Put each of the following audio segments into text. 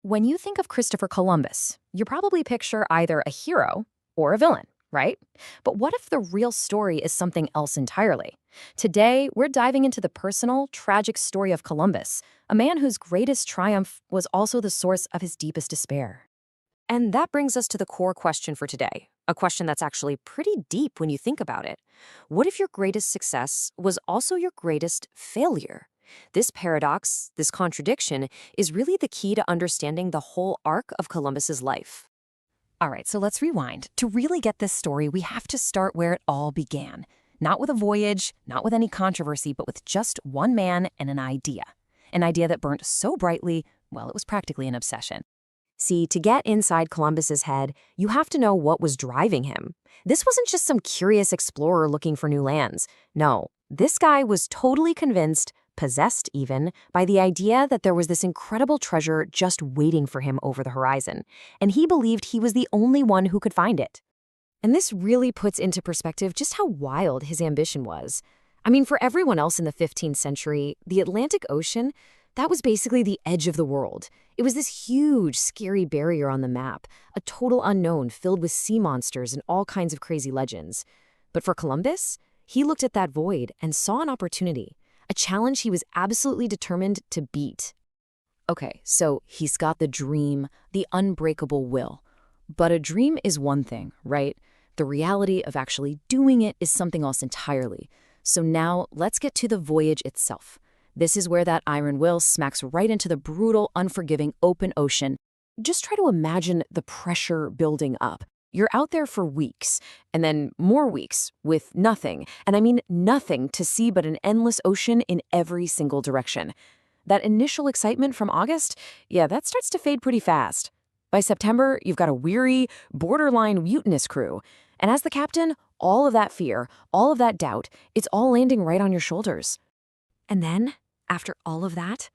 When you think of Christopher Columbus, you probably picture either a hero or a villain, right? But what if the real story is something else entirely? Today, we're diving into the personal, tragic story of Columbus, a man whose greatest triumph was also the source of his deepest despair. And that brings us to the core question for today, a question that's actually pretty deep when you think about it. What if your greatest success was also your greatest failure? This paradox, this contradiction, is really the key to understanding the whole arc of Columbus's life. All right, so let's rewind. To really get this story, we have to start where it all began. Not with a voyage, not with any controversy, but with just one man and an idea. An idea that burnt so brightly, well, it was practically an obsession. See, to get inside Columbus's head, you have to know what was driving him. This wasn't just some curious explorer looking for new lands. No, this guy was totally convinced, possessed even, by the idea that there was this incredible treasure just waiting for him over the horizon, and he believed he was the only one who could find it. And this really puts into perspective just how wild his ambition was. I mean, for everyone else in the 15th century, the Atlantic Ocean, that was basically the edge of the world. It was this huge, scary barrier on the map, a total unknown filled with sea monsters and all kinds of crazy legends. But for Columbus, he looked at that void and saw an opportunity, a challenge he was absolutely determined to beat. Okay, so he's got the dream, the unbreakable will. But a dream is one thing, right? The reality of actually doing it is something else entirely. So now let's get to the voyage itself. This is where that iron will smacks right into the brutal, unforgiving open ocean. Just try to imagine the pressure building up. You're out there for weeks, and then more weeks, with nothing, and I mean nothing to see but an endless ocean in every single direction. That initial excitement from August, yeah, that starts to fade pretty fast. By September, you've got a weary, borderline mutinous crew. And as the captain, all of that fear, all of that doubt, it's all landing right on your shoulders. And then, after all of that,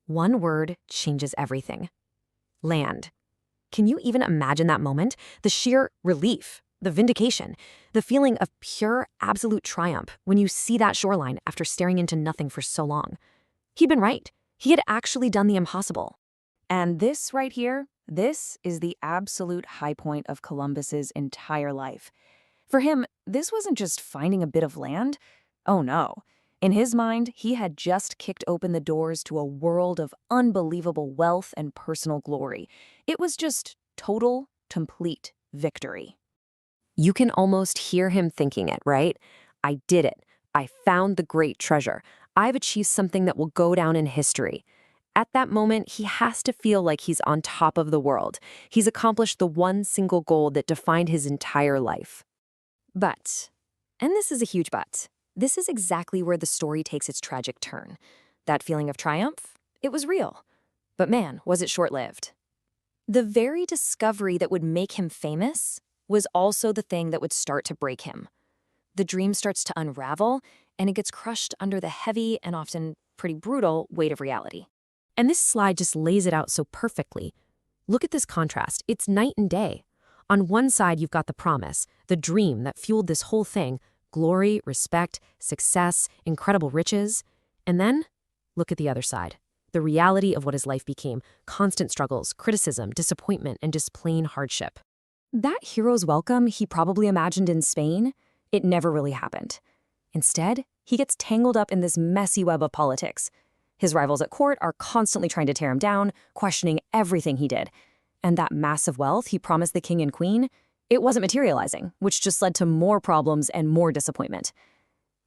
one word changes everything. Land. Can you even imagine that moment? The sheer relief, the vindication, the feeling of pure, absolute triumph when you see that shoreline after staring into nothing for so long. He'd been right. He had actually done the impossible. And this right here, this is the absolute high point of Columbus's entire life. For him, this wasn't just finding a bit of land. Oh no. In his mind, he had just kicked open the doors to a world of unbelievable wealth and personal glory. It was just total, complete victory. You can almost hear him thinking it, right? I did it. I found the great treasure. I've achieved something that will go down in history. At that moment, he has to feel like he's on top of the world. He's accomplished the one single goal that defined his entire life. But, and this is a huge but, this is exactly where the story takes its tragic turn. That feeling of triumph, it was real. But man, was it short-lived. The very discovery that would make him famous was also the thing that would start to break him. The dream starts to unravel, and it gets crushed under the heavy and often pretty brutal weight of reality. And this slide just lays it out so perfectly. Look at this contrast. It's night and day. On one side, you've got the promise, the dream that fueled this whole thing, glory, respect, success, incredible riches. And then, look at the other side, the reality of what his life became, constant struggles, criticism, disappointment, and just plain hardship. That hero's welcome he probably imagined in Spain, it never really happened. Instead, he gets tangled up in this messy web of politics. His rivals at court are constantly trying to tear him down, questioning everything he did. And that massive wealth he promised the king and queen, it wasn't materializing, which just led to more problems and more disappointment.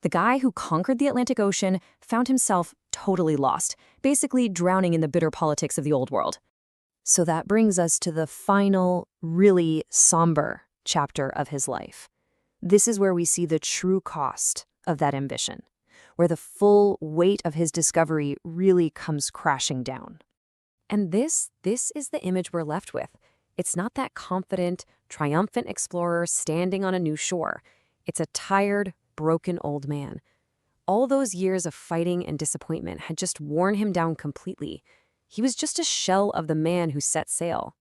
The guy who conquered the Atlantic Ocean found himself totally lost, basically drowning in the bitter politics of the old world. So that brings us to the final, really somber chapter of his life. This is where we see the true cost of that ambition, where the full weight of his discovery really comes crashing down. And this is the image we're left with. It's not that confident, triumphant explorer standing on a new shore. It's a tired, broken old man. All those years of fighting and disappointment had just worn him down completely. He was just a shell of the man who set sail.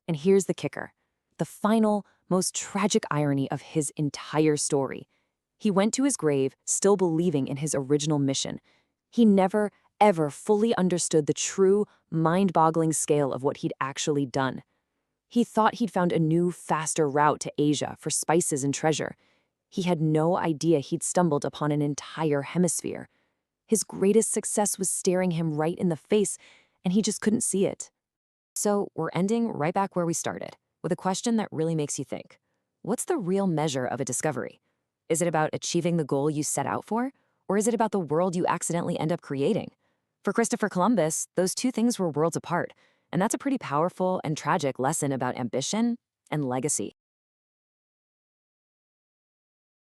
And here's the kicker, the final, most tragic irony of his entire story. He went to his grave still believing in his original mission. He never, ever fully understood the true, mind-boggling scale of what he'd actually done. He thought he'd found a new, faster route to Asia for spices and treasure. He had no idea he'd stumbled upon an entire hemisphere. His greatest success was staring him right in the face, and he just couldn't see it. So we're ending right back where we started, with a question that really makes you think. What's the real measure of a discovery? Is it about achieving the goal you set out for? Or is it about the world you accidentally end up creating? For Christopher Columbus, those two things were worlds apart, and that's a pretty powerful and tragic lesson about ambition and legacy.